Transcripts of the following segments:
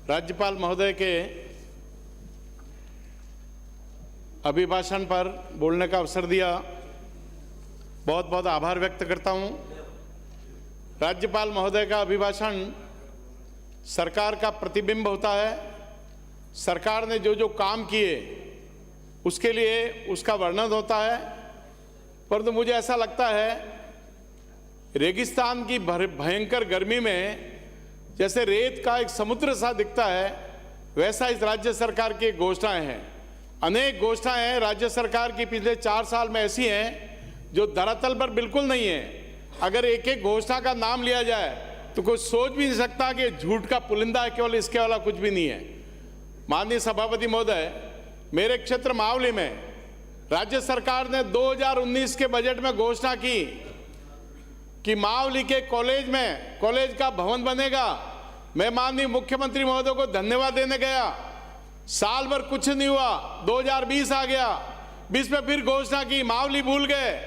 राज्यपाल महोदय के अभिभाषण पर बोलने का अवसर दिया, बहुत बहुत आभार व्यक्त करता हूं। राज्यपाल महोदय का अभिभाषण सरकार का प्रतिबिंब होता है। सरकार ने जो जो काम किए उसके लिए उसका वर्णन होता है, परंतु मुझे ऐसा लगता है रेगिस्तान की भयंकर गर्मी में जैसे रेत का एक समुद्र सा दिखता है, वैसा इस राज्य सरकार की घोषणाएं हैं। अनेक घोषणाएं हैं राज्य सरकार की पिछले 4 साल में ऐसी हैं जो धरातल पर बिल्कुल नहीं है। अगर एक एक घोषणा का नाम लिया जाए तो कोई सोच भी नहीं सकता कि झूठ का पुलिंदा है, केवल इसके वाला कुछ भी नहीं है। माननीय सभापति महोदय, मेरे क्षेत्र मावली में राज्य सरकार ने 2019 के बजट में घोषणा की कि मावली के कॉलेज का भवन बनेगा। मैं माननीय मुख्यमंत्री महोदय को धन्यवाद देने गया, साल भर कुछ नहीं हुआ, 2020 आ गया, 20 में फिर घोषणा की, मावली भूल गए।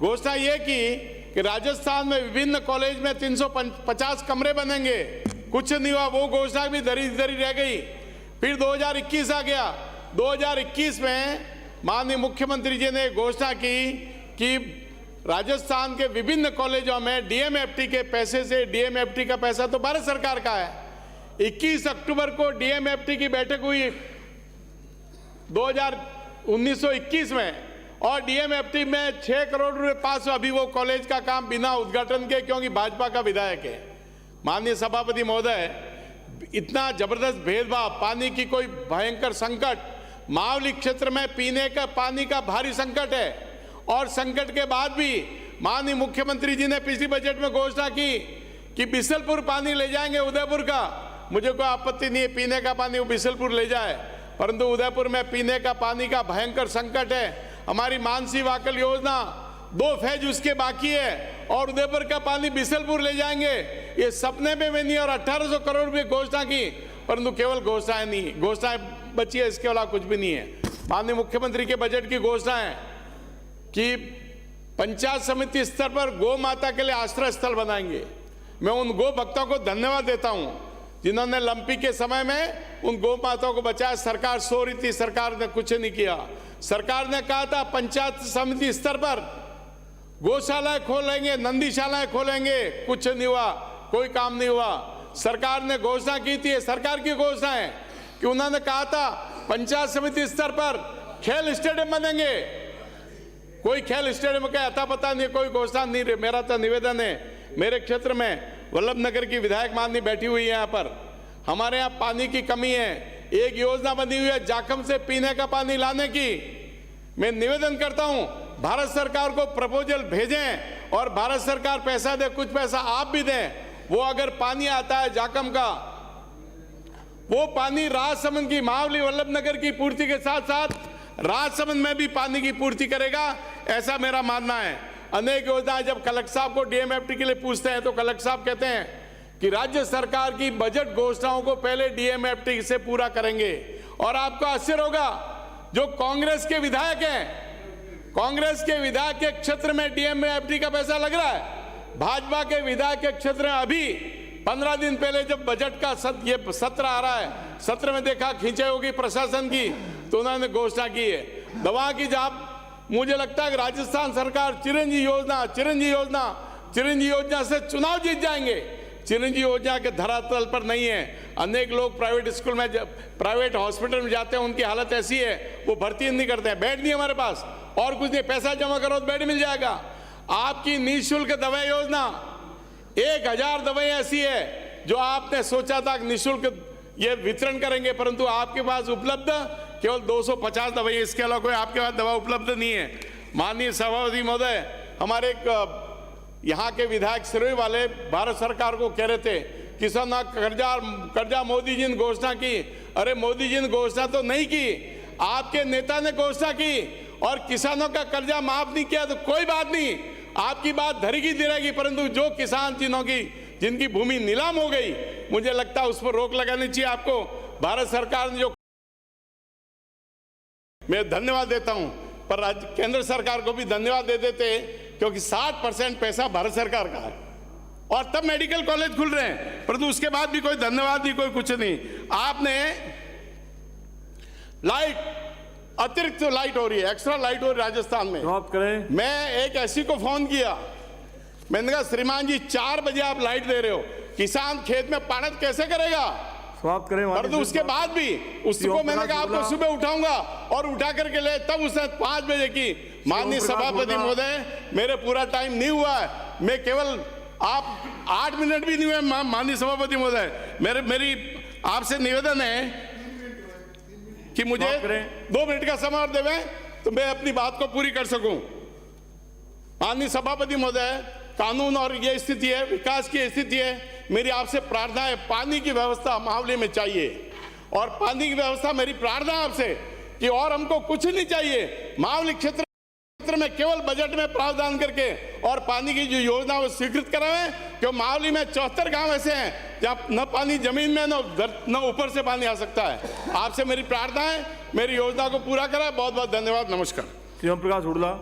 घोषणा ये की कि राजस्थान में विभिन्न कॉलेज में 350 कमरे बनेंगे, कुछ नहीं हुआ, वो घोषणा भी धरी रह गई। फिर 2021 आ गया, 2021 में माननीय मुख्यमंत्री जी ने घोषणा की कि राजस्थान के विभिन्न कॉलेजों में डीएमएफटी के पैसे से, डीएमएफटी का पैसा तो भारत सरकार का है। 21 अक्टूबर को डीएमएफटी की बैठक हुई 1921 में, और डीएमएफटी में 6 करोड़ रुपए पास हुआ। अभी वो कॉलेज का काम बिना उद्घाटन के, क्योंकि भाजपा का विधायक है। माननीय सभापति महोदय, इतना जबरदस्त भेदभाव, पानी की कोई भयंकर संकट, मावली क्षेत्र में पीने का पानी का भारी संकट है, और संकट के बाद भी माननीय मुख्यमंत्री जी ने पिछली बजट में घोषणा की कि बिसलपुर पानी ले जाएंगे उदयपुर का। मुझे कोई आपत्ति नहीं है पीने का पानी वो बिसलपुर ले जाए, परंतु उदयपुर में पीने का पानी का भयंकर संकट है। हमारी मानसी वाकल योजना 2 फेज उसके बाकी है, और उदयपुर का पानी बिसलपुर ले जाएंगे। ये सपने में नहीं, और 1800 करोड़ रुपए घोषणा की, परंतु केवल घोषणाएं नहीं, घोषणाएं बची है, इसके अलावा कुछ भी नहीं है। माननीय मुख्यमंत्री के बजट की घोषणा है कि पंचायत समिति स्तर पर गौ माता के लिए आश्रय स्थल बनाएंगे। मैं उन गौ भक्तों को धन्यवाद देता हूं जिन्होंने लंपी के समय में उन गौ माताओं को बचाया। सरकार सो रही थी, सरकार ने कुछ नहीं किया। सरकार ने कहा था पंचायत समिति स्तर पर गौशालाएं खोलेंगे, नंदीशालाएं खोलेंगे, कुछ नहीं हुआ, कोई काम नहीं हुआ। सरकार ने घोषणा की थी, सरकार की घोषणा है कि उन्होंने कहा था पंचायत समिति स्तर पर खेल स्टेडियम बनेंगे। कोई खेल स्टेडियम का अता पता नहीं, कोई घोषणा नहीं। मेरा तो निवेदन है, मेरे क्षेत्र में वल्लभ नगर की विधायक माननी बैठी हुई है, यहाँ पर हमारे यहाँ पानी की कमी है। एक योजना बनी हुई है जाखम से पीने का पानी लाने की। मैं निवेदन करता हूँ भारत सरकार को प्रपोजल भेजें और भारत सरकार पैसा दे, कुछ पैसा आप भी दें। वो अगर पानी आता है जाखम का, वो पानी राजसमंद की, मावली वल्लभ नगर की पूर्ति के साथ साथ राजसमंद में भी पानी की पूर्ति करेगा, ऐसा मेरा मानना है। अनेक योजनाएं जब कलेक्टर साहब को डीएमएफटी के लिए पूछते हैं तो कलेक्टर साहब कहते हैं कि राज्य सरकार की बजट घोषणाओं को पहले डीएमएफटी से पूरा करेंगे। और आपको आश्चर्य होगा, जो कांग्रेस के विधायक हैं, कांग्रेस के विधायक के क्षेत्र में डीएमएफटी का पैसा लग रहा है। भाजपा के विधायक के क्षेत्र में अभी 15 दिन पहले जब बजट का ये सत्र आ रहा है, सत्र में देखा खींचे होगी प्रशासन की, तो उन्होंने घोषणा की है दवा की। जब मुझे लगता है कि राजस्थान सरकार चिरंजी योजना से चुनाव जीत जाएंगे। चिरंजी योजना के धरातल पर नहीं है। अनेक लोग प्राइवेट स्कूल में, प्राइवेट हॉस्पिटल में जाते हैं, उनकी हालत ऐसी है वो भर्ती नहीं करते हैं। बेड नहीं हमारे पास, और कुछ नहीं, पैसा जमा करो तो बेड मिल जाएगा। आपकी निःशुल्क दवा योजना, 1000 दवाएं ऐसी है जो आपने सोचा था कि निःशुल्क ये वितरण करेंगे, परंतु आपके पास उपलब्ध केवल 250 दवाई, इसके अलावा कोई आपके पास दवा उपलब्ध नहीं है। माननीय सभापति महोदय, हमारे एक यहाँ के विधायक सिरोही वाले भारत सरकार को कह रहे थे किसानों कर्जा मोदी जी ने घोषणा की। अरे मोदी जी ने घोषणा तो नहीं की, आपके नेता ने घोषणा की, और किसानों का कर्जा माफ नहीं किया तो कोई बात नहीं, आपकी बात धरेगी रहेगी, परंतु जो किसान जिनकी भूमि नीलाम हो गई, मुझे लगता है उस पर रोक लगानी चाहिए आपको। भारत सरकार ने जो, मैं धन्यवाद देता हूं, पर केंद्र सरकार को भी धन्यवाद दे देते, क्योंकि 60% पैसा भारत सरकार का है। और तब मेडिकल कॉलेज खुल रहे हैं, परंतु उसके बाद भी कोई धन्यवाद नहीं, कोई कुछ नहीं। आपने लाइट, अतिरिक्त लाइट हो रही है, एक्स्ट्रा लाइट हो रही है राजस्थान में। समाप्त करें। मैं एक ऐसी को फोन किया, मैंने कहा श्रीमान जी 4 बजे आप लाइट दे रहे हो, किसान खेत में पाणत कैसे करेगा? समाप्त करें। परंतु उसके बाद भी उसको मैंने कहा आपको सुबह उठाऊंगा और उठा करके ले, तब उसने 5 बजे की। माननीय सभापति महोदय, मेरे पूरा टाइम नहीं हुआ है, मैं केवल, आप 8 मिनट भी नहीं हुए माननीय सभापति महोदय। मेरी आपसे निवेदन है कि मुझे 2 मिनट का समय और देवें तो मैं अपनी बात को पूरी कर सकूं। माननीय सभापति महोदय, कानून और ये स्थिति है, विकास की स्थिति है। मेरी आपसे प्रार्थना है, पानी की व्यवस्था मावली में चाहिए, और पानी की व्यवस्था मेरी प्रार्थना आपसे कि और हमको कुछ नहीं चाहिए। मावली क्षेत्र में केवल बजट में प्रावधान करके और पानी की जो योजना वो स्वीकृत कराएं, क्यों मावली में 74 गांव ऐसे हैं जहां न पानी जमीन में न ऊपर से पानी आ सकता है। आपसे मेरी प्रार्थना है, मेरी योजना को पूरा कराएं। बहुत बहुत धन्यवाद, नमस्कार। शिवम प्रकाश हुडला।